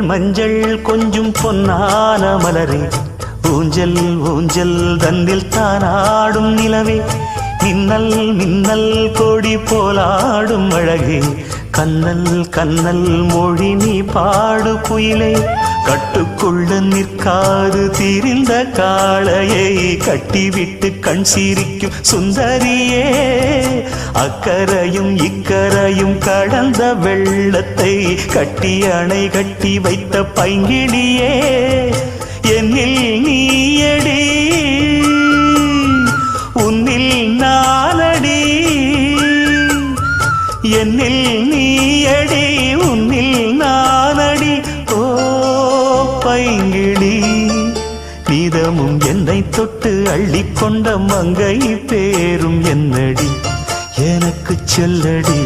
மஞ்சள் கொஞ்சம் பொன்னான மலரே, ஊஞ்சல் ஊஞ்சல் தந்தில் தானாடும் நிலவே, மின்னல் மின்னல் கொடி போலாடும் அழகே, கண்ணல் கண்ணல் மொழி நீ பாடு குயிலே, கட்டுக்குள்ள நிற்காது திரிந்த காளையை கட்டிவிட்டு கண் சிரிக்கும் சுந்தரியே, அக்கரையும் இக்கரையும் கடந்த வெள்ளத்தை கட்டி அணை கட்டி வைத்த பைங்கிளியே, என்னில் நீயடி உன்னில் நானடி, என்னில் நீயடி உன்னில் நானடி. ஓ பைங்கிளி, நீதமும் என்னை தொட்டு அள்ளிக்கொண்ட மங்கை பேரும் என்னடி, எனக்கு சொல்லடி.